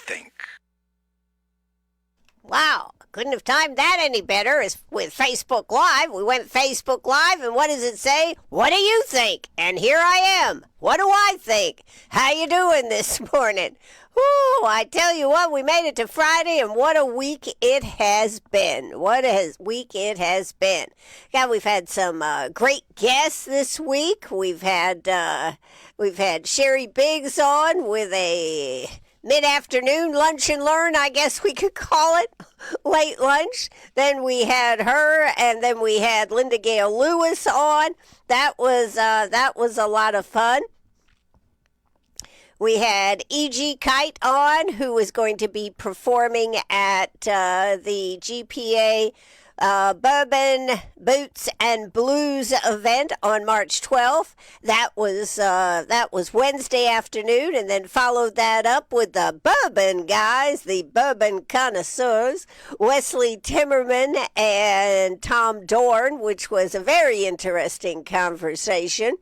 think. Wow, couldn't have timed that any better as with Facebook Live. We went Facebook Live, and what does it say? What do you think? And here I am. What do I think? How you doing this morning? Whoo, I tell you what, we made it to Friday, and what a week it has been. What a week it has been. God, we've had some great guests this week. We've had Sherry Biggs on with a mid-afternoon lunch and learn, I guess we could call it, late lunch. Then we had her, and then we had Linda Gale Lewis on. That was a lot of fun. We had E.G. Kite on, who was going to be performing at the GPA Bourbon, Boots, and Blues event on March 12th. That was Wednesday afternoon, and then followed that up with the Bourbon guys, the Bourbon connoisseurs, Wesley Timmerman and Tom Dorn, which was a very interesting conversation.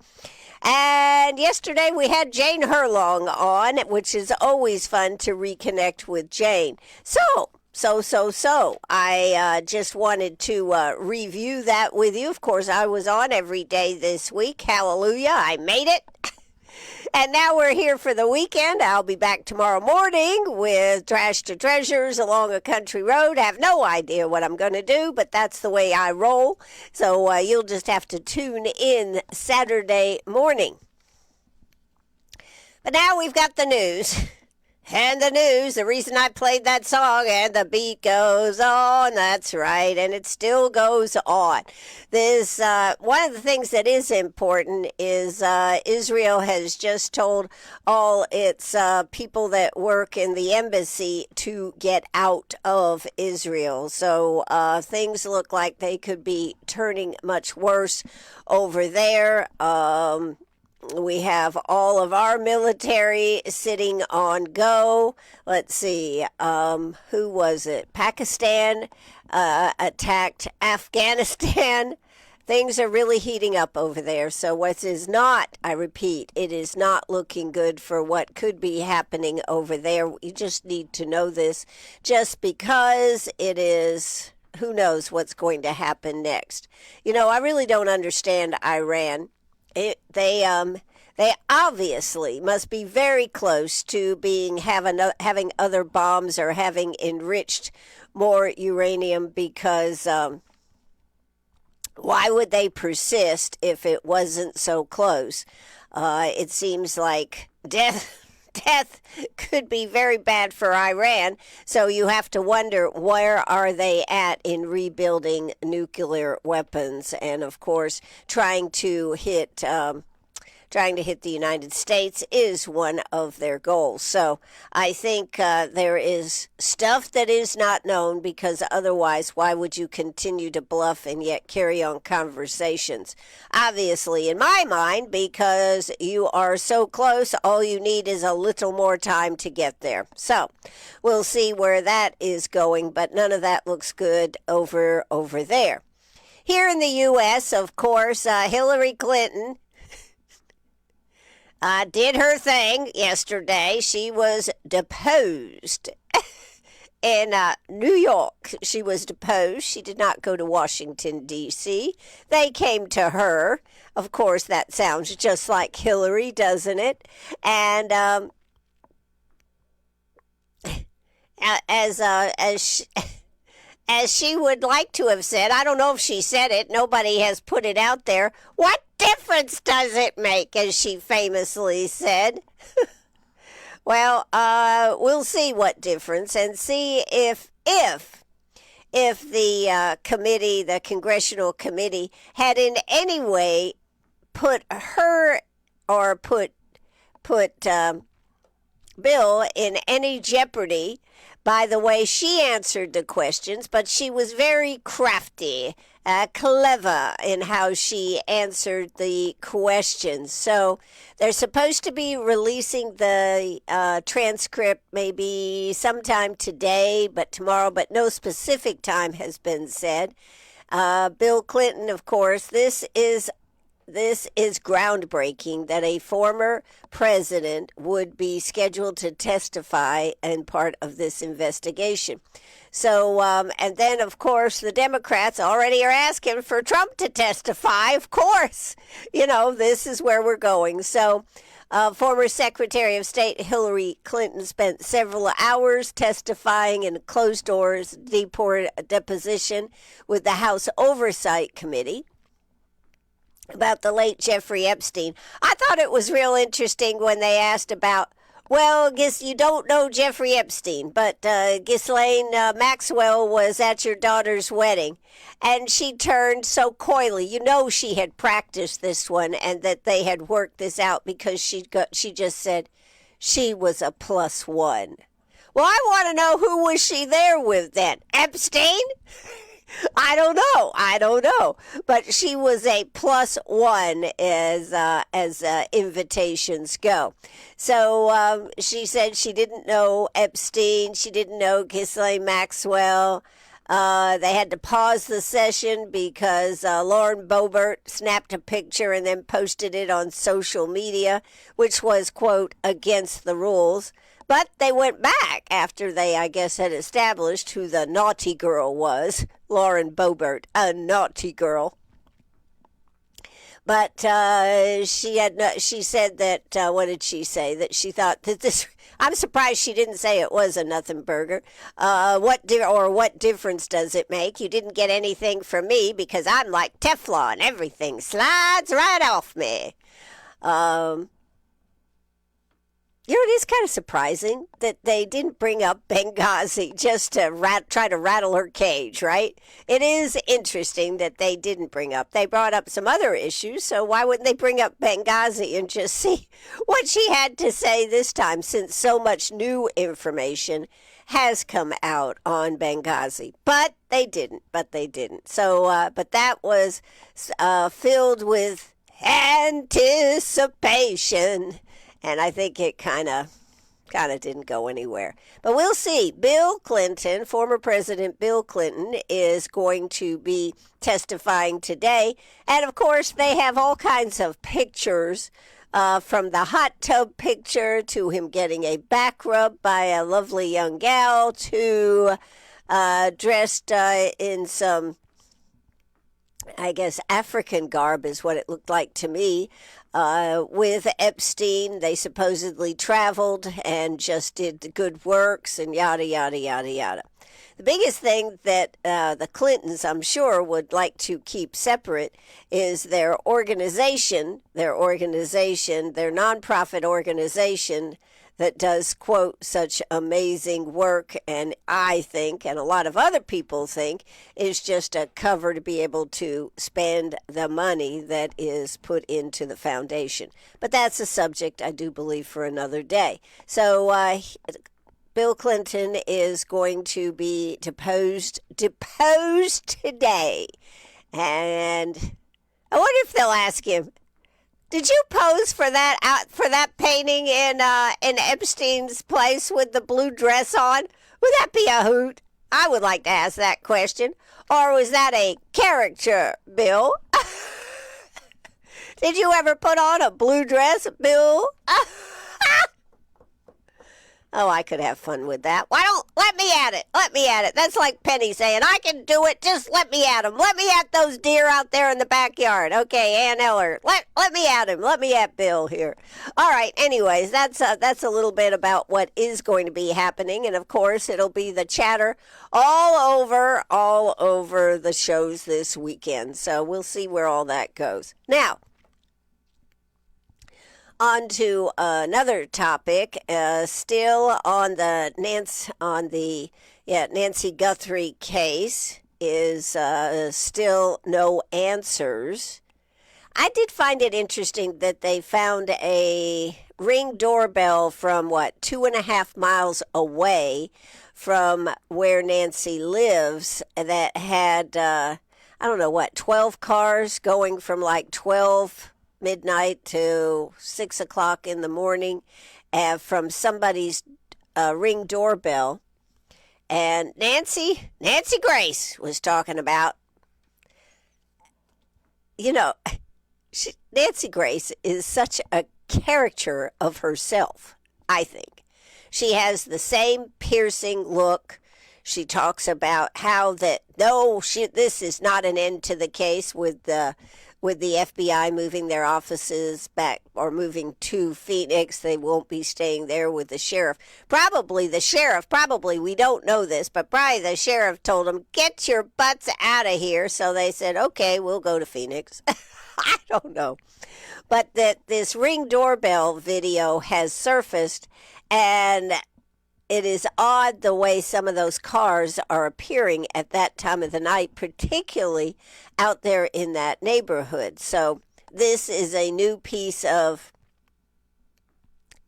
And yesterday we had Jane Herlong on, which is always fun to reconnect with Jane. So, I just wanted to review that with you. Of course, I was on every day this week. Hallelujah, I made it. And now we're here for the weekend. I'll be back tomorrow morning with Trash to Treasures along a country road. I have no idea what I'm going to do, but that's the way I roll. So you'll just have to tune in Saturday morning. But now we've got the news. And the news, the reason I played that song, and the beat goes on, that's right, and it still goes on. This, one of the things that is important is Israel has just told all its people that work in the embassy to get out of Israel. So things look like they could be turning much worse over there. We have all of our military sitting on go. Let's see, who was it? Pakistan attacked Afghanistan. Things are really heating up over there. So what is not, I repeat, it is not looking good for what could be happening over there. You just need to know this just because it is, who knows what's going to happen next. You know, I really don't understand Iran. They obviously must be very close to having other bombs or having enriched more uranium because why would they persist if it wasn't so close? It seems like death could be very bad for Iran, so you have to wonder where are they at in rebuilding nuclear weapons, and of course trying to hit the United States is one of their goals. So I think there is stuff that is not known, because otherwise why would you continue to bluff and yet carry on conversations? Obviously, in my mind, because you are so close, all you need is a little more time to get there. So we'll see where that is going, but none of that looks good over there. Here in the U.S., of course, Hillary Clinton did her thing yesterday. She was deposed in New York. She was deposed. She did not go to Washington, D.C. They came to her. Of course, that sounds just like Hillary, doesn't it? And as she would like to have said, I don't know if she said it, nobody has put it out there, what difference does it make, as she famously said? Well, we'll see what difference, and see if the committee, the congressional committee, had in any way put her or put Bill in any jeopardy by the way she answered the questions, but she was very crafty, clever in how she answered the questions. So they're supposed to be releasing the transcript maybe sometime today, but tomorrow, but no specific time has been said. Bill Clinton, of course, this is this is groundbreaking that a former president would be scheduled to testify in part of this investigation. So, and then, of course, the Democrats already are asking for Trump to testify. Of course, this is where we're going. So, former Secretary of State Hillary Clinton spent several hours testifying in a closed doors deposition with the House Oversight Committee about the late Jeffrey Epstein. I thought it was real interesting when they asked about, well, guess you don't know Jeffrey Epstein, but Ghislaine Maxwell was at your daughter's wedding. And she turned so coyly. She had practiced this one and that they had worked this out because she just said she was a +1. Well, I want to know, who was she there with then? Epstein? I don't know. But she was a +1 as invitations go. So she said she didn't know Epstein. She didn't know Ghislaine Maxwell. They had to pause the session because Lauren Boebert snapped a picture and then posted it on social media, which was, quote, against the rules. But they went back after they, I guess, had established who the naughty girl was. Lauren Boebert, a naughty girl. But she said that, what did she say? That she thought that this, I'm surprised she didn't say it was a nothing burger. What difference does it make? You didn't get anything from me because I'm like Teflon. Everything slides right off me. It is kind of surprising that they didn't bring up Benghazi just to try to rattle her cage, right? It is interesting that they didn't bring up. They brought up some other issues, so why wouldn't they bring up Benghazi and just see what she had to say this time, since so much new information has come out on Benghazi? But they didn't. So, but that was filled with anticipation. And I think it kind of didn't go anywhere. But we'll see. Bill Clinton, former President Bill Clinton, is going to be testifying today. And, of course, they have all kinds of pictures, from the hot tub picture to him getting a back rub by a lovely young gal to dressed in some, I guess, African garb is what it looked like to me. With Epstein, they supposedly traveled and just did the good works and yada, yada, yada, yada. The biggest thing that the Clintons, I'm sure, would like to keep separate is their organization, their nonprofit organization that does, quote, such amazing work, and I think, and a lot of other people think, is just a cover to be able to spend the money that is put into the foundation. But that's a subject, I do believe, for another day. So Bill Clinton is going to be deposed today. And I wonder if they'll ask him, did you pose for that painting in Epstein's place with the blue dress on? Would that be a hoot? I would like to ask that question. Or was that a caricature, Bill? Did you ever put on a blue dress, Bill? Oh, I could have fun with that. Why don't let me at it? Let me at it. That's like Penny saying, I can do it. Just let me at him. Let me at those deer out there in the backyard. Okay, Ann Eller. Let me at him. Let me at Bill here. All right. Anyways, that's a little bit about what is going to be happening, and of course, it'll be the chatter all over the shows this weekend. So we'll see where all that goes. Now, on to another topic, still on the Nancy Guthrie case is still no answers. I did find it interesting that they found a Ring doorbell from 2.5 miles away from where Nancy lives that had 12 cars going from 12 midnight to 6 o'clock in the morning from somebody's Ring doorbell. And Nancy Grace was talking about, Nancy Grace is such a caricature of herself, I think. She has the same piercing look. She talks about how that no, this is not an end to the case with the FBI moving their offices back or moving to Phoenix. They won't be staying there with the sheriff. Probably we don't know this, but probably the sheriff told them, get your butts out of here. So they said, okay, we'll go to Phoenix. I don't know. But that this Ring doorbell video has surfaced, and it is odd the way some of those cars are appearing at that time of the night, particularly out there in that neighborhood. So this is a new piece of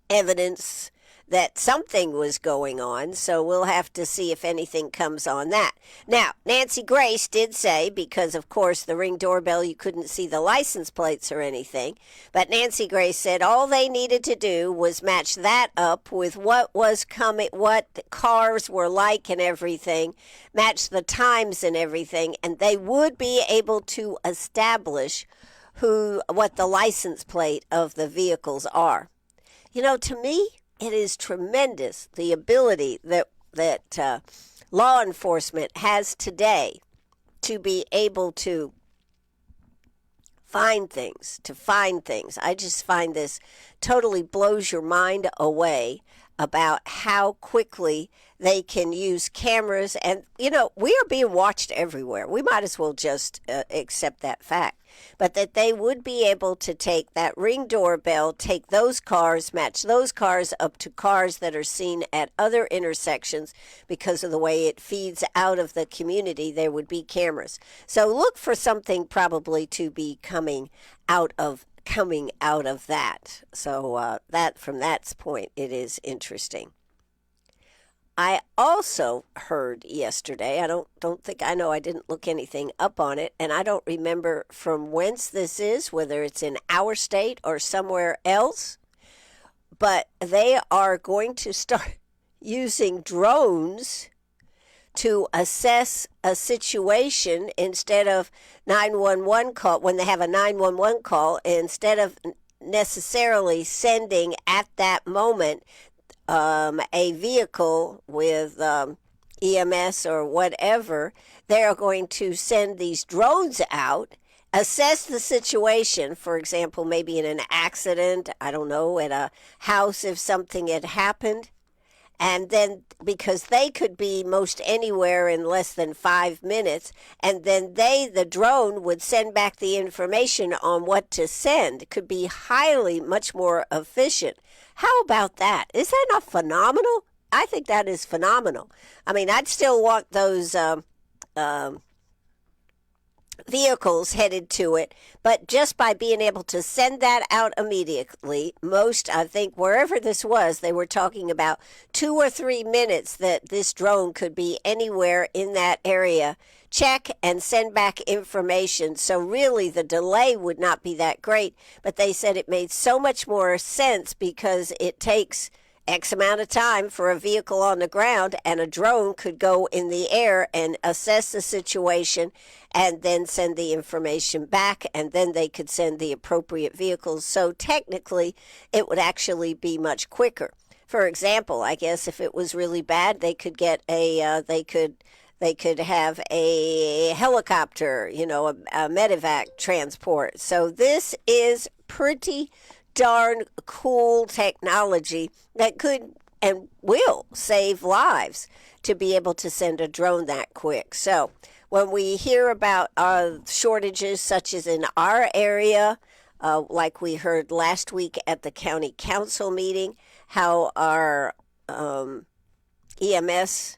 evidence that something was going on, so we'll have to see if anything comes on that. Now, Nancy Grace did say, because of course the Ring doorbell, you couldn't see the license plates or anything, but Nancy Grace said all they needed to do was match that up with what was coming, what the cars were like and everything, match the times and everything, and they would be able to establish what the license plate of the vehicles are. You know, to me, it is tremendous, the ability that law enforcement has today to be able to find things. I just find this totally blows your mind away about how quickly they can use cameras. And, you know, we are being watched everywhere. We might as well just accept that fact. But that they would be able to take that Ring doorbell, take those cars, match those cars up to cars that are seen at other intersections because of the way it feeds out of the community. There would be cameras. So look for something probably to be coming out of that. So that from that point, it is interesting. I also heard yesterday, I don't think I know, I didn't look anything up on it, and I don't remember from whence this is, whether it's in our state or somewhere else, but they are going to start using drones to assess a situation instead of 911 call, when they have a 911 call, instead of necessarily sending at that moment a vehicle with EMS or whatever. They are going to send these drones out, assess the situation, for example, maybe in an accident, I don't know, at a house if something had happened. And then, because they could be most anywhere in less than 5 minutes, and then the drone would send back the information on what to send. It could be much more efficient. How about that? Is that not phenomenal? I think that is phenomenal. I mean, I'd still want those vehicles headed to it, but just by being able to send that out immediately, I think wherever this was, they were talking about 2 or 3 minutes that this drone could be anywhere in that area, check and send back information. So really the delay would not be that great, but they said it made so much more sense because it takes X amount of time for a vehicle on the ground, and a drone could go in the air and assess the situation and then send the information back, and then they could send the appropriate vehicles. So technically, it would actually be much quicker. For example, I guess if it was really bad, they could get they could have a helicopter, a medevac transport. So this is pretty darn cool technology that could and will save lives to be able to send a drone that quick. So when we hear about shortages such as in our area, like we heard last week at the county council meeting, how our EMS,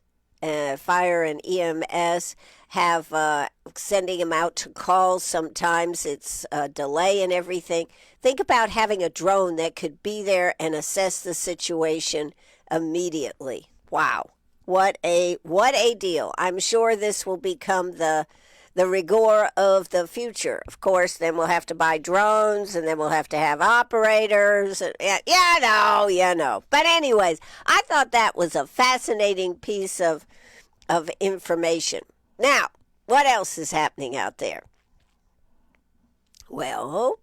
fire and EMS have sending them out to calls. Sometimes it's a delay and everything. Think about having a drone that could be there and assess the situation immediately. Wow. What a deal. I'm sure this will become the rigor of the future. Of course, then we'll have to buy drones, and then we'll have to have operators. Yeah, no. But anyways, I thought that was a fascinating piece of information. Now, what else is happening out there? Well,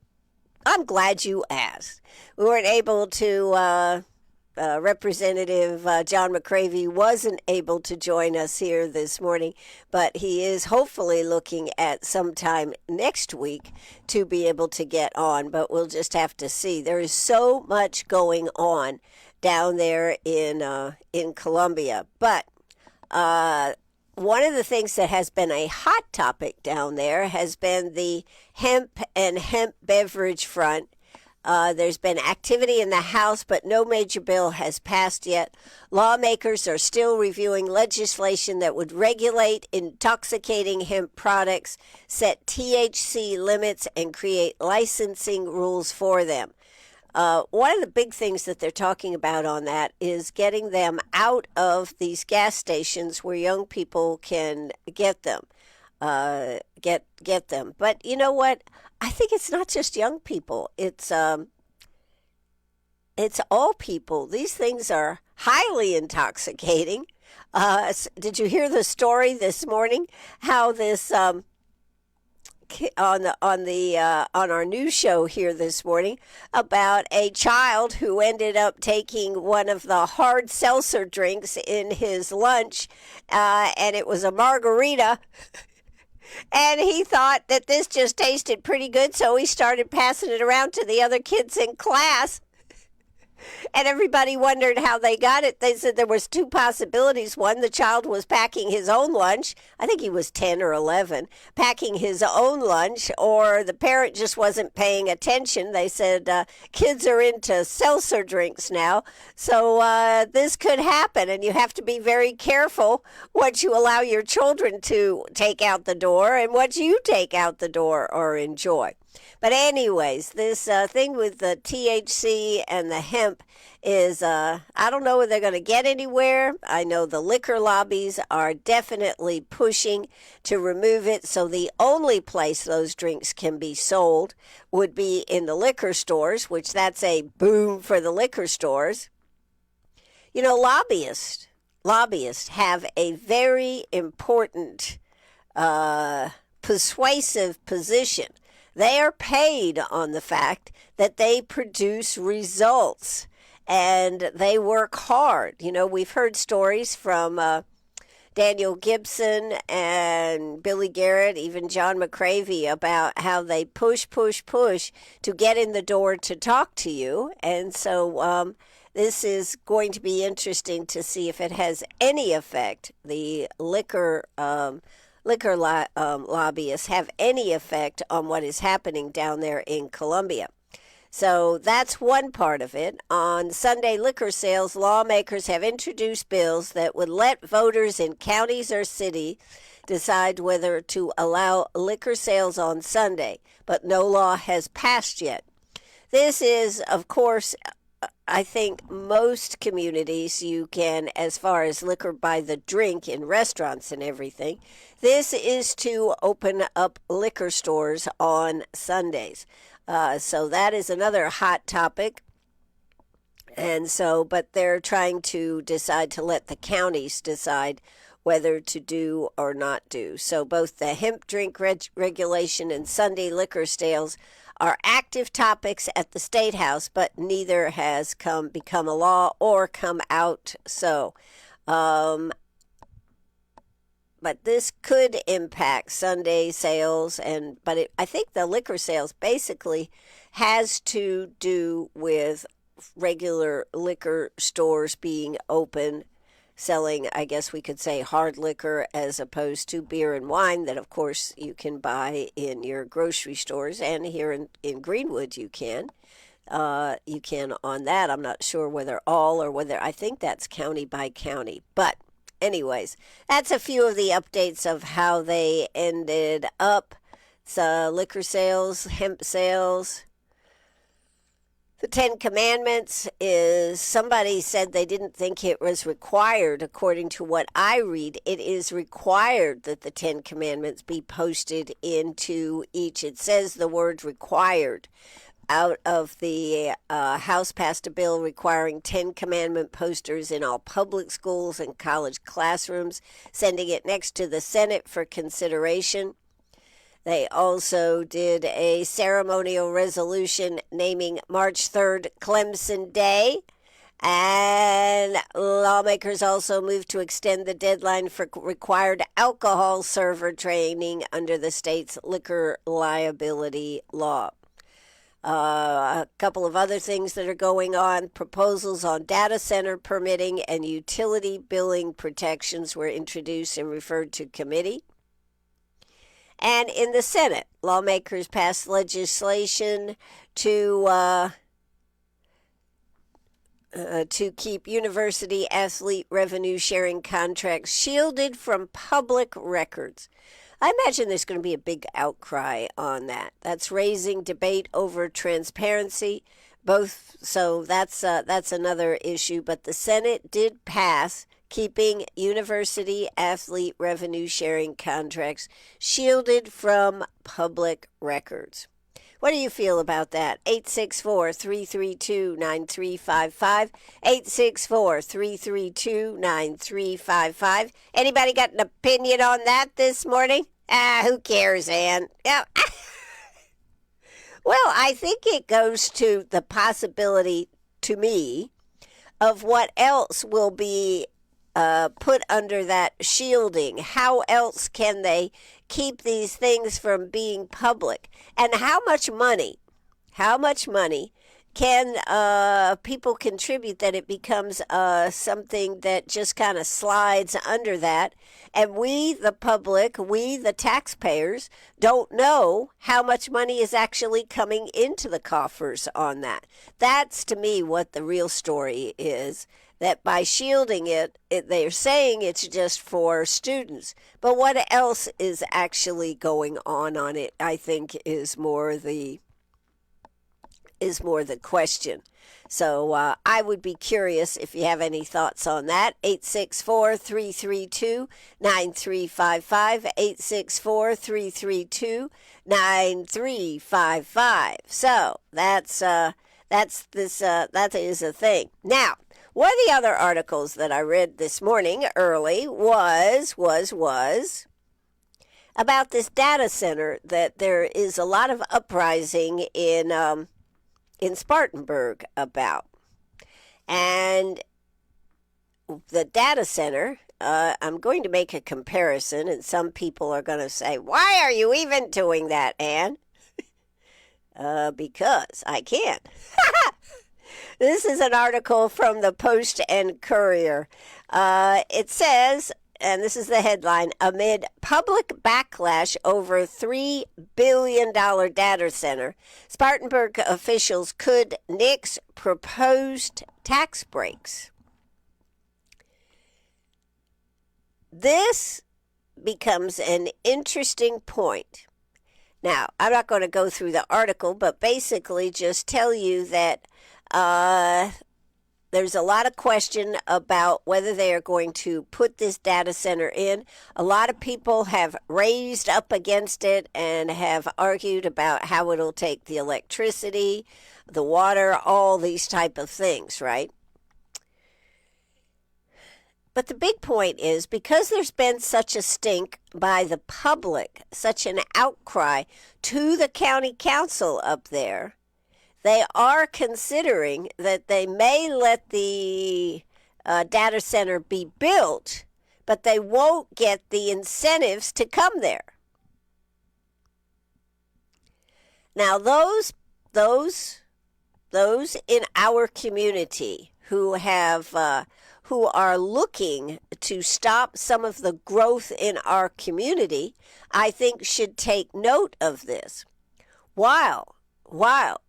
I'm glad you asked. We weren't able to. Representative John McCravey wasn't able to join us here this morning, but he is hopefully looking at sometime next week to be able to get on. But we'll just have to see. There is so much going on down there in Columbia. But one of the things that has been a hot topic down there has been the hemp and hemp beverage front. There's been activity in the House, but no major bill has passed yet. Lawmakers are still reviewing legislation that would regulate intoxicating hemp products, set THC limits, and create licensing rules for them. One of the big things that they're talking about on that is getting them out of these gas stations where young people can get them. Get them. But you know what? I think it's not just young people. It's all people. These things are highly intoxicating. Did you hear the story this morning? How this on our news show here this morning about a child who ended up taking one of the hard seltzer drinks in his lunch, and it was a margarita. And he thought that this just tasted pretty good, so he started passing it around to the other kids in class. And everybody wondered how they got it. They said there was two possibilities. One, the child was packing his own lunch. I think he was 10 or 11, packing his own lunch, or the parent just wasn't paying attention. They said kids are into seltzer drinks now, so this could happen, and you have to be very careful what you allow your children to take out the door and what you take out the door or enjoy. But anyways, this thing with the THC and the hemp is, I don't know if they're going to get anywhere. I know the liquor lobbies are definitely pushing to remove it. So the only place those drinks can be sold would be in the liquor stores, which that's a boom for the liquor stores. You know, lobbyists have a very important persuasive position. They are paid on the fact that they produce results and they work hard. You know, we've heard stories from Daniel Gibson and Billy Garrett, even John McCravey, about how they push to get in the door to talk to you. And so this is going to be interesting to see if it has any effect. The liquor lobbyists have any effect on what is happening down there in Columbia. So that's one part of it. On Sunday liquor sales, lawmakers have introduced bills that would let voters in counties or cities decide whether to allow liquor sales on Sunday, but no law has passed yet. This is, of course, I think most communities you can, as far as liquor by the drink in restaurants and everything, this is to open up liquor stores on Sundays. So that is another hot topic. And so, but they're trying to decide to let the counties decide whether to do or not do. So both the hemp drink regulation and Sunday liquor sales are active topics at the State House, but neither has become a law or come out so. But this could impact Sunday sales, I think the liquor sales basically has to do with regular liquor stores being open, selling, I guess we could say, hard liquor as opposed to beer and wine that, of course, you can buy in your grocery stores. And here in Greenwood, you can. You can on that. I'm not sure whether all or whether, I think that's county by county. But anyways, that's a few of the updates of how they ended up. So liquor sales, hemp sales. The Ten Commandments is, somebody said they didn't think it was required. According to what I read, it is required that the Ten Commandments be posted into each. It says the word required. Out of the House passed a bill requiring 10 Commandment posters in all public schools and college classrooms, sending it next to the Senate for consideration. They also did a ceremonial resolution naming March 3rd Clemson Day. And lawmakers also moved to extend the deadline for required alcohol server training under the state's liquor liability law. A couple of other things that are going on. Proposals on data center permitting and utility billing protections were introduced and referred to committee. And in the Senate, lawmakers passed legislation to keep university athlete revenue sharing contracts shielded from public records. I imagine there's going to be a big outcry on that. That's raising debate over transparency. So that's another issue. But the Senate did pass keeping university athlete revenue sharing contracts shielded from public records. What do you feel about that? 864-332-9355. 864-332-9355. Anybody got an opinion on that this morning? Who cares, Ann? Yeah. Well, I think it goes to the possibility, to me, of what else will be put under that shielding. How else can they keep these things from being public? And how much money can people contribute that it becomes something that just kind of slides under that? And we, the public, we, the taxpayers, don't know how much money is actually coming into the coffers on that. That's, to me, what the real story is. That by shielding it, they're saying it's just for students. But what else is actually going on it, I think, is more the question. So I would be curious if you have any thoughts on that. 864-332-9355. 864-332-9355. So that is a thing. Now, one of the other articles that I read this morning early was about this data center that there is a lot of uprising in Spartanburg about. And the data center, I'm going to make a comparison, and some people are going to say, why are you even doing that, Ann? Because I can. This is an article from the Post and Courier. It says, and this is the headline, amid public backlash over $3 billion data center, Spartanburg officials could nix proposed tax breaks. This becomes an interesting point. Now, I'm not going to go through the article, but basically just tell you that there's a lot of question about whether they are going to put this data center in. A lot of people have raised up against it and have argued about how it'll take the electricity, the water, all these type of things, right? But the big point is, because there's been such a stink by the public, such an outcry to the county council up there, they are considering that they may let the data center be built, but they won't get the incentives to come there. Now, those in our community who are looking to stop some of the growth in our community, I think should take note of this. While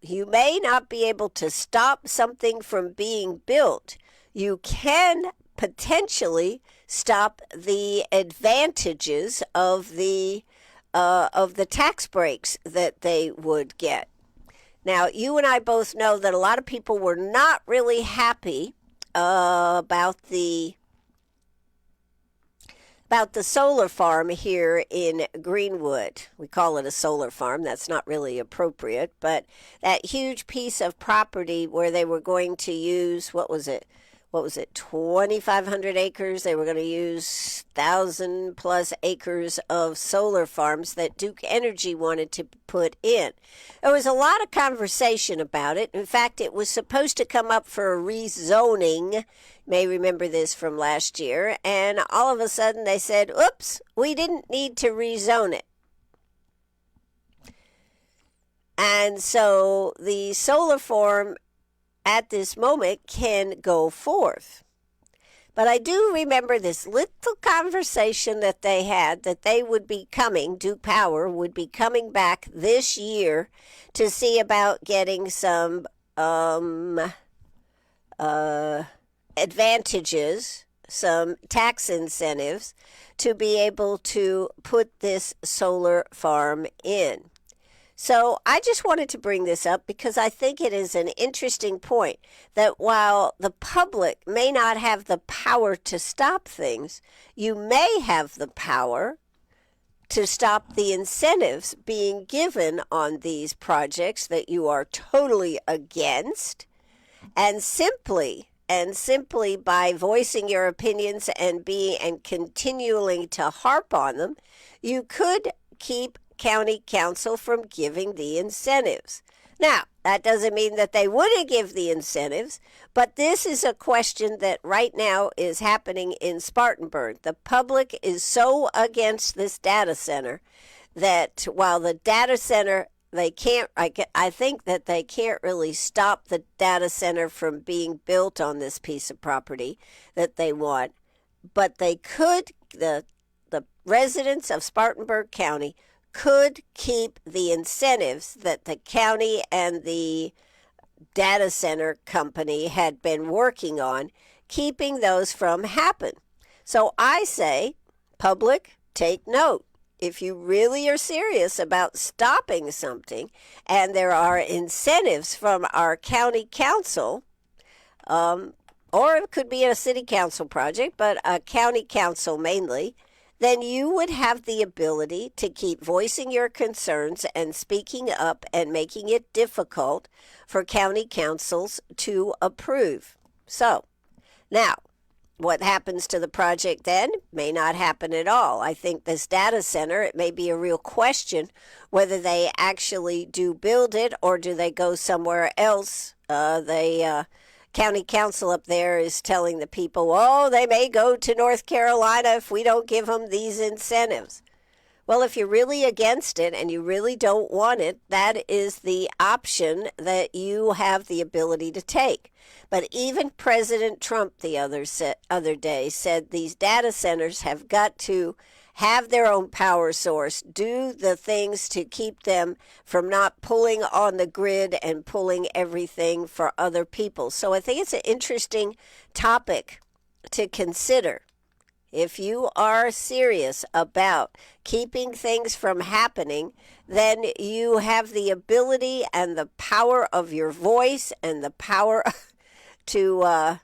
you may not be able to stop something from being built, you can potentially stop the advantages of the tax breaks that they would get. Now, you and I both know that a lot of people were not really happy about the solar farm here in Greenwood. We call it a solar farm. That's not really appropriate, but that huge piece of property where they were going to use, what was it? what was it, 2,500 acres. They were going to use 1,000 plus acres of solar farms that Duke Energy wanted to put in. There was a lot of conversation about it. In fact, it was supposed to come up for a rezoning. You may remember this from last year. And all of a sudden they said, oops, we didn't need to rezone it. And so the solar farm at this moment can go forth. But I do remember this little conversation that they had, that they would be coming, Duke Power would be coming back this year to see about getting some advantages, some tax incentives to be able to put this solar farm in. So I just wanted to bring this up because I think it is an interesting point that while the public may not have the power to stop things, you may have the power to stop the incentives being given on these projects that you are totally against. And simply by voicing your opinions and continuing to harp on them, you could keep county council from giving the incentives. Now, that doesn't mean that they wouldn't give the incentives, but this is a question that right now is happening in Spartanburg. The public is so against this data center that while the data center, I think that they can't really stop the data center from being built on this piece of property that they want, but they could, the residents of Spartanburg County could keep the incentives that the county and the data center company had been working on, keeping those from happen. So I say, public, take note. If you really are serious about stopping something and there are incentives from our county council, or it could be a city council project, but a county council mainly, then you would have the ability to keep voicing your concerns and speaking up and making it difficult for county councils to approve. So, now, what happens to the project then may not happen at all. I think this data center, it may be a real question whether they actually do build it or do they go somewhere else. County council up there is telling the people, oh, they may go to North Carolina if we don't give them these incentives. Well, if you're really against it and you really don't want it, that is the option that you have the ability to take. But even President Trump the other day said these data centers have got to have their own power source, do the things to keep them from not pulling on the grid and pulling everything for other people. So I think it's an interesting topic to consider. If you are serious about keeping things from happening, then you have the ability and the power of your voice and the power to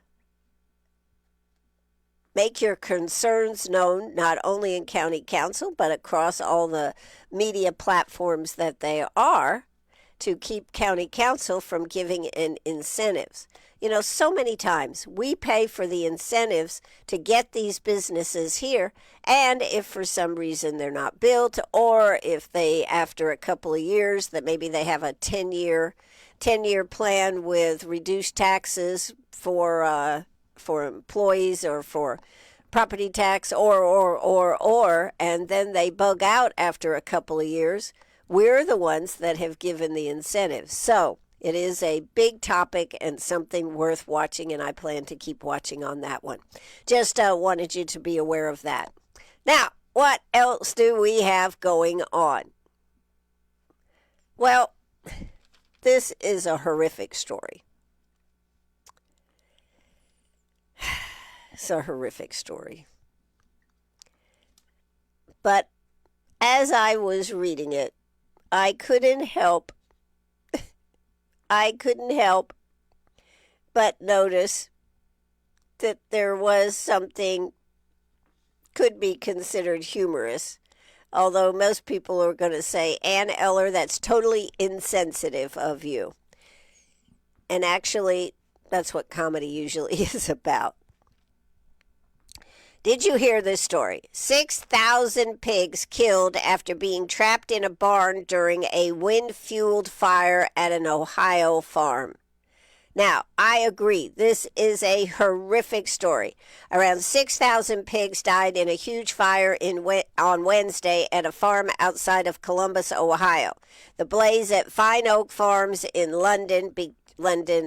make your concerns known, not only in county council, but across all the media platforms that they are, to keep county council from giving in incentives. You know, so many times we pay for the incentives to get these businesses here, and if for some reason they're not built, or if they, after a couple of years, that maybe they have a 10-year plan with reduced taxes for employees or for property tax or, and then they bug out after a couple of years, we're the ones that have given the incentives. So it is a big topic and something worth watching, and I plan to keep watching on that one. Just wanted you to be aware of that. Now, what else do we have going on? Well, this is a horrific story. It's a horrific story. But as I was reading it, I couldn't help but notice that there was something could be considered humorous, although most people are going to say, Ann Eller, that's totally insensitive of you. And actually, That's what comedy usually is about. Did you hear this story? 6,000 pigs killed after being trapped in a barn during a wind-fueled fire at an Ohio farm. Now, I agree. This is a horrific story. Around 6,000 pigs died in a huge fire on Wednesday at a farm outside of Columbus, Ohio. The blaze at Fine Oak Farms in London,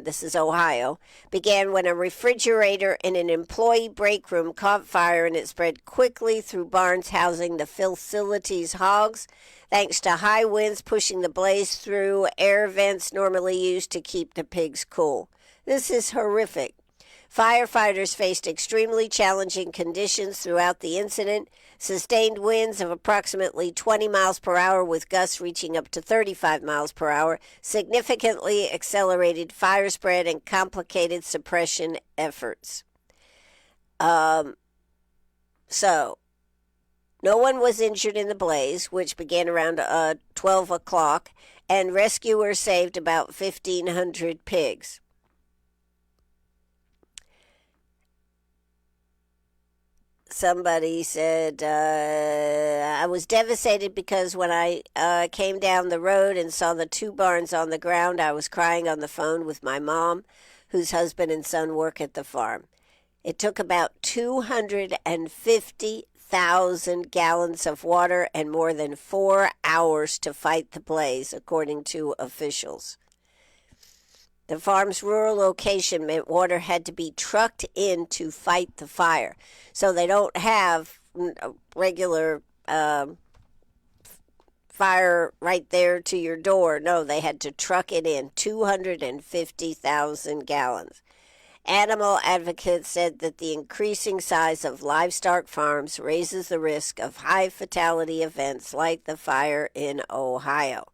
this is Ohio, began when a refrigerator in an employee break room caught fire, and it spread quickly through barns housing the facility's hogs, thanks to high winds pushing the blaze through air vents normally used to keep the pigs cool. This is horrific. Firefighters faced extremely challenging conditions throughout the incident. Sustained winds of approximately 20 miles per hour with gusts reaching up to 35 miles per hour significantly accelerated fire spread and complicated suppression efforts. So, no one was injured in the blaze, which began around 12 o'clock, and rescuers saved about 1,500 pigs. Somebody said, I was devastated because when I came down the road and saw the 2 barns on the ground, I was crying on the phone with my mom, whose husband and son work at the farm. It took about 250,000 gallons of water and more than 4 hours to fight the blaze, according to officials. The farm's rural location meant water had to be trucked in to fight the fire. So they don't have a regular fire right there to your door. No, they had to truck it in, 250,000 gallons. Animal advocates said that the increasing size of livestock farms raises the risk of high fatality events like the fire in Ohio.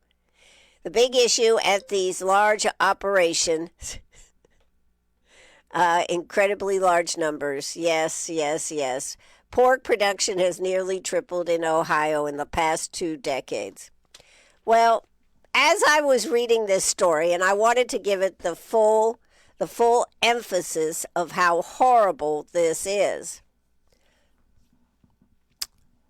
The big issue at these large operations, incredibly large numbers, yes. Pork production has nearly tripled in Ohio in the past 2 decades. Well, as I was reading this story, and I wanted to give it the full emphasis of how horrible this is,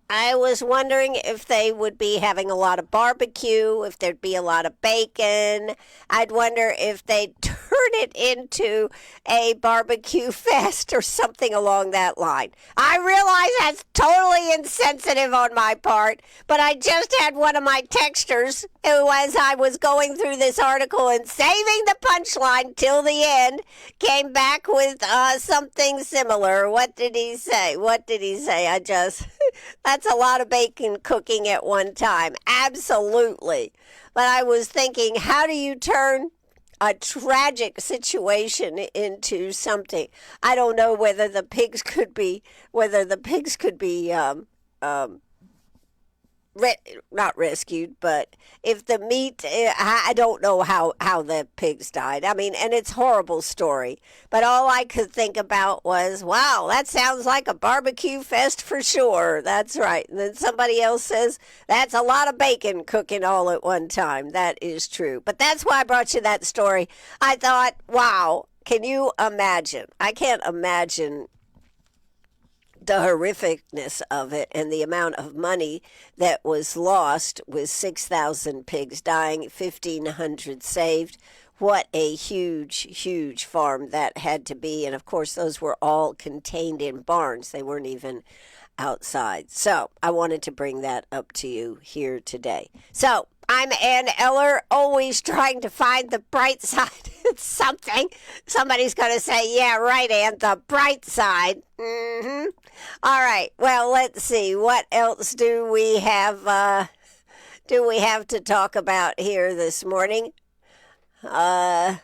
I was wondering if they would be having a lot of barbecue, if there'd be a lot of bacon. I'd wonder if they'd turn it into a barbecue fest or something along that line. I realize that's totally insensitive on my part, but I just had one of my texters who, as I was going through this article and saving the punchline till the end, came back with something similar. What did he say? That's a lot of bacon cooking at one time. Absolutely. But I was thinking, how do you turn a tragic situation into something? I don't know whether the pigs could be not rescued, but if the meat, I don't know how the pigs died. I mean, and it's a horrible story, but all I could think about was, wow, that sounds like a barbecue fest for sure. That's right. And then somebody else says, that's a lot of bacon cooking all at one time. That is true. But that's why I brought you that story. I thought, wow, can you imagine? I can't imagine the horrificness of it and the amount of money that was lost with 6,000 pigs dying, 1,500 saved. What a huge farm that had to be. And of course, those were all contained in barns. They weren't even outside. So I wanted to bring that up to you here today. So I'm Ann Eller, always trying to find the bright side. It's something. Somebody's going to say, yeah, right, Ann, the bright side. All right. Well, let's see. What else do we have to talk about here this morning? Wow.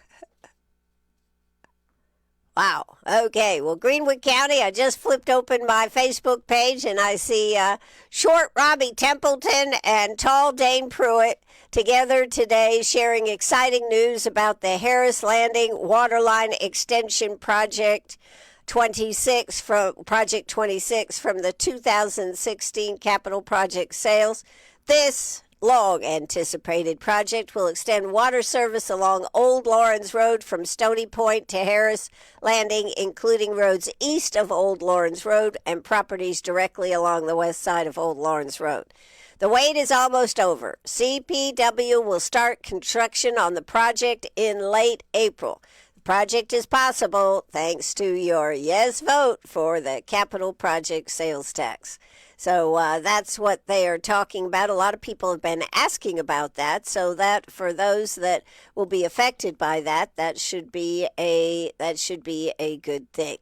Okay. Well, Greenwood County, I just flipped open my Facebook page and I see Short Robbie Templeton and Tall Dane Pruitt together today sharing exciting news about the Harris Landing Waterline Extension Project 26 from the 2016 capital project sales. This long-anticipated project will extend water service along Old Lawrence Road from Stony Point to Harris Landing, including roads east of Old Lawrence Road and properties directly along the west side of Old Lawrence Road. The wait is almost over. CPW will start construction on the project in late April. The project is possible thanks to your yes vote for the capital project sales tax. So that's what they are talking about. A lot of people have been asking about that. So that for those that will be affected by that, that should be a good thing.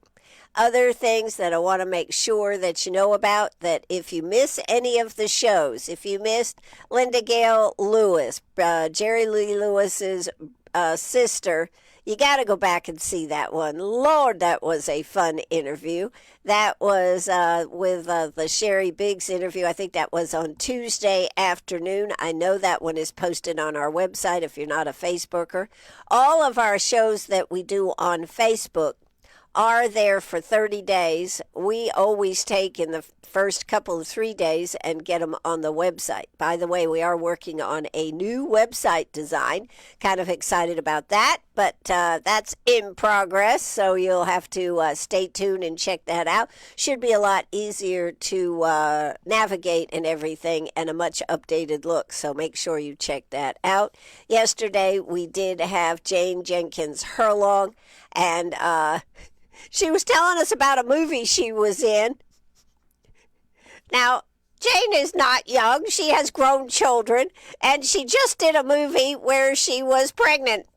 Other things that I want to make sure that you know about, that if you miss any of the shows, if you missed Linda Gale Lewis, Jerry Lee Lewis's sister, you got to go back and see that one. Lord, that was a fun interview. That was with the Sherry Biggs interview. I think that was on Tuesday afternoon. I know that one is posted on our website if you're not a Facebooker. All of our shows that we do on Facebook are there for 30 days. We always take in the first couple of 3 days and get them on the website. By the way, we are working on a new website design. Kind of excited about that, but that's in progress, so you'll have to stay tuned and check that out. Should be a lot easier to navigate and everything, and a much updated look, so make sure you check that out. Yesterday, we did have Jane Jenkins Herlong, and she was telling us about a movie she was in. Now, Jane is not young. She has grown children, and she just did a movie where she was pregnant.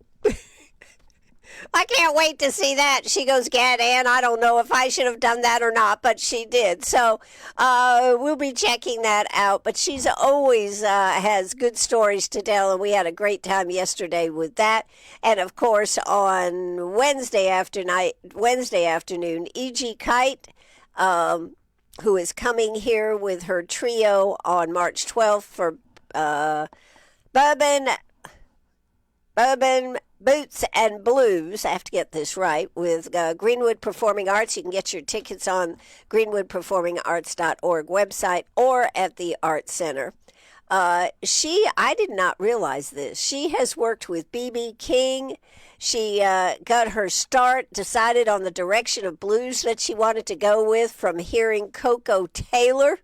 I can't wait to see that. She goes, Gad, Ann, I don't know if I should have done that or not, but she did. So we'll be checking that out. But she's always has good stories to tell, and we had a great time yesterday with that. And, of course, on Wednesday afternoon, E.G. Kite, who is coming here with her trio on March 12th for Bourbon, Boots and Blues, I have to get this right, with Greenwood Performing Arts. You can get your tickets on greenwoodperformingarts.org website or at the Art Center. I did not realize this. She has worked with B.B. King. She got her start, decided on the direction of blues that she wanted to go with from hearing Coco Taylor.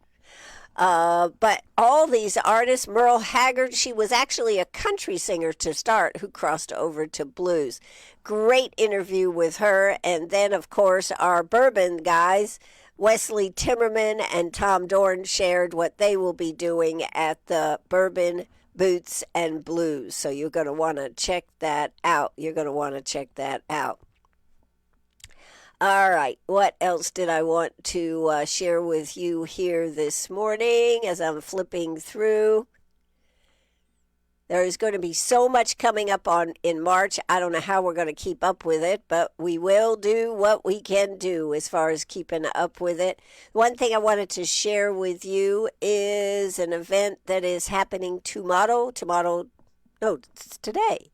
But all these artists, Merle Haggard, she was actually a country singer to start who crossed over to blues. Great interview with her. And then, of course, our bourbon guys, Wesley Timmerman and Tom Dorn, shared what they will be doing at the Bourbon, Boots, and Blues. So you're going to want to check that out. All right, what else did I want to share with you here this morning as I'm flipping through? There is going to be so much coming up in March. I don't know how we're going to keep up with it, but we will do what we can do as far as keeping up with it. One thing I wanted to share with you is an event that is happening tomorrow. No, it's today.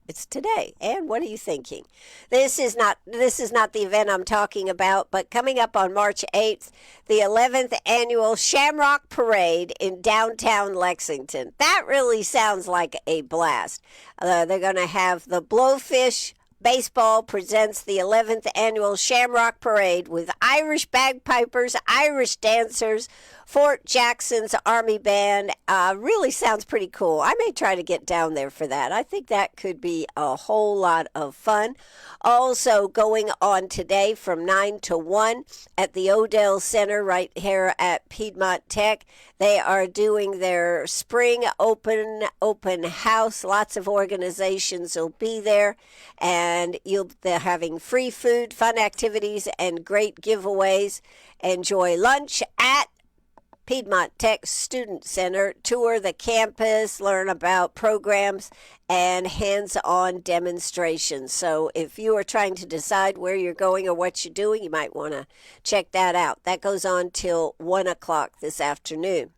And what are you thinking? This is not the event I'm talking about, but coming up on March 8th, the 11th annual Shamrock Parade in downtown Lexington. That really sounds like a blast. They're going to have the Blowfish Baseball presents the 11th annual Shamrock Parade with Irish bagpipers, Irish dancers, Fort Jackson's Army Band. Really sounds pretty cool. I may try to get down there for that. I think that could be a whole lot of fun. Also going on today from 9 to 1 at the Odell Center right here at Piedmont Tech. They are doing their spring open house. Lots of organizations will be there, and they're having free food, fun activities, and great giveaways. Enjoy lunch at Piedmont Tech Student Center, tour the campus, learn about programs, and hands-on demonstrations. So if you are trying to decide where you're going or what you're doing, you might want to check that out. That goes on till 1 o'clock this afternoon.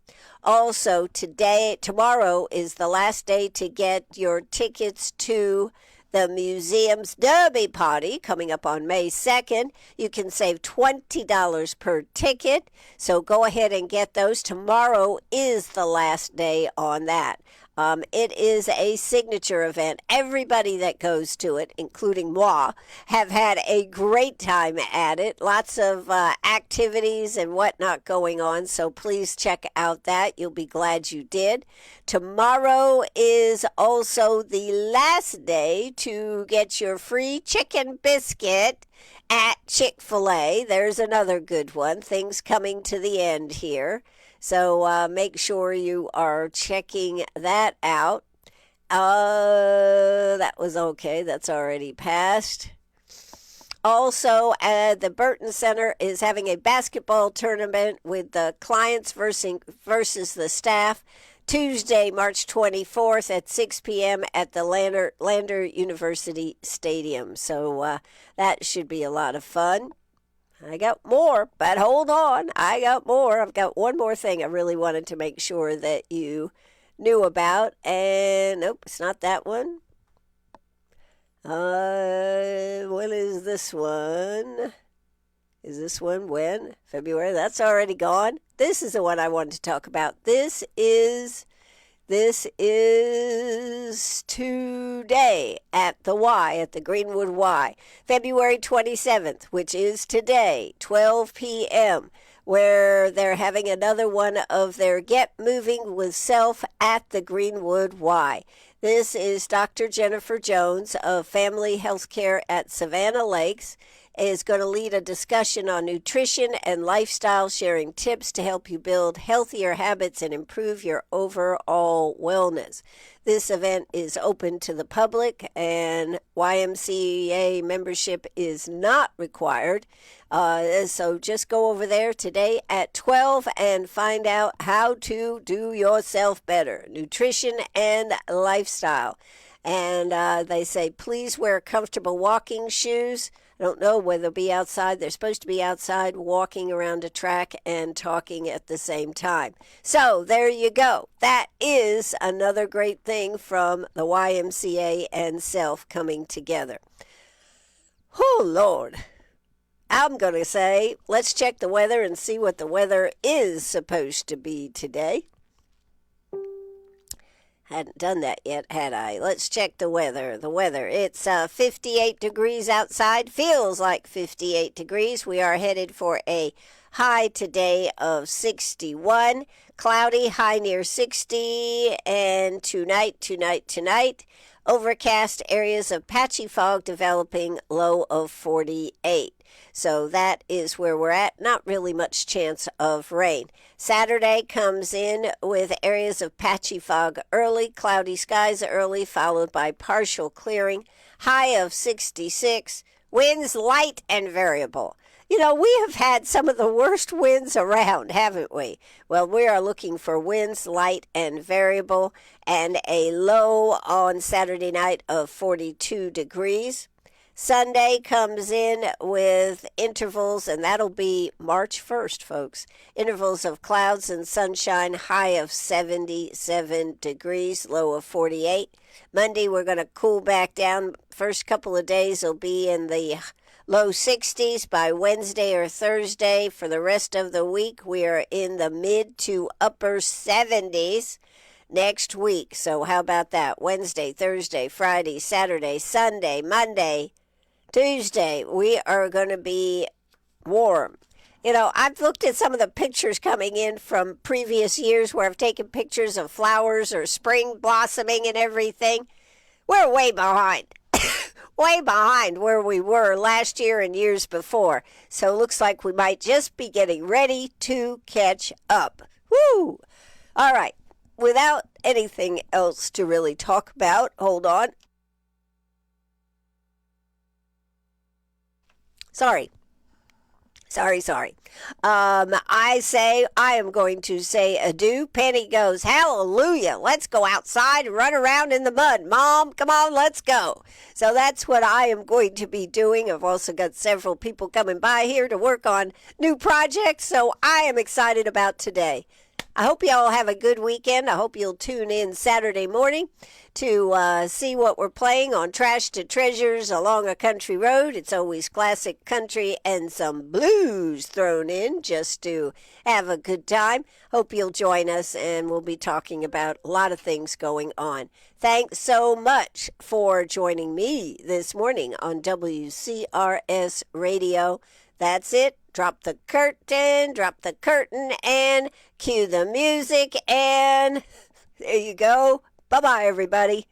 Also, tomorrow is the last day to get your tickets to the museum's Derby Party coming up on May 2nd. You can save $20 per ticket, so go ahead and get those. Tomorrow is the last day on that. It is a signature event. Everybody that goes to it, including moi, have had a great time at it. Lots of activities and whatnot going on, so please check out that. You'll be glad you did. Tomorrow is also the last day to get your free chicken biscuit at Chick-fil-A. There's another good one. Things coming to the end here. So make sure you are checking that out. That was okay. That's already passed. Also, the Burton Center is having a basketball tournament with the clients versus the staff. Tuesday, March 24th at 6 p.m. at the Lander University Stadium. So that should be a lot of fun. I got more, but hold on. I got more. I've got one more thing I really wanted to make sure that you knew about. And nope, it's not that one. When is this one? Is this one when? February? That's already gone. This is the one I wanted to talk about. This is today at the Y, at the Greenwood Y. February 27th, which is today, 12 p.m., where they're having another one of their Get Moving with Self at the Greenwood Y. This is Dr. Jennifer Jones of Family Healthcare at Savannah Lakes, is going to lead a discussion on nutrition and lifestyle, sharing tips to help you build healthier habits and improve your overall wellness. This event is open to the public, and YMCA membership is not required. So just go over there today at 12 and find out how to do yourself better, nutrition and lifestyle. And they say, please wear comfortable walking shoes. I don't know whether they'll be outside. They're supposed to be outside walking around a track and talking at the same time. So there you go. That is another great thing from the YMCA and Self coming together. Oh, Lord. I'm going to say, let's check the weather and see what the weather is supposed to be today. Hadn't done that yet, had I? Let's check the weather. The weather, it's 58 degrees outside. Feels like 58 degrees. We are headed for a high today of 61. Cloudy, high near 60. And tonight, overcast areas of patchy fog developing, low of 48. So that is where we're at. Not really much chance of rain. Saturday comes in with areas of patchy fog early, cloudy skies early, followed by partial clearing. High of 66. Winds light and variable. You know, we have had some of the worst winds around, haven't we? Well, we are looking for winds light and variable, and a low on Saturday night of 42 degrees. Sunday comes in with intervals, and that'll be March 1st, folks. Intervals of clouds and sunshine, high of 77 degrees, low of 48. Monday, we're going to cool back down. First couple of days will be in the low 60s by Wednesday or Thursday. For the rest of the week, we are in the mid to upper 70s next week. So how about that? Wednesday, Thursday, Friday, Saturday, Sunday, Monday, Tuesday, we are going to be warm. You know, I've looked at some of the pictures coming in from previous years where I've taken pictures of flowers or spring blossoming and everything. We're way behind. Way behind where we were last year and years before. So it looks like we might just be getting ready to catch up. Woo! All right. Without anything else to really talk about, hold on. Sorry. I am going to say adieu. Penny goes, hallelujah. Let's go outside and run around in the mud. Mom, come on, let's go. So that's what I am going to be doing. I've also got several people coming by here to work on new projects. So I am excited about today. I hope y'all have a good weekend. I hope you'll tune in Saturday morning to see what we're playing on Trash to Treasures Along a Country Road. It's always classic country and some blues thrown in just to have a good time. Hope you'll join us, and we'll be talking about a lot of things going on. Thanks so much for joining me this morning on WCRS Radio. That's it. Drop the curtain, and cue the music, and there you go. Bye-bye, everybody.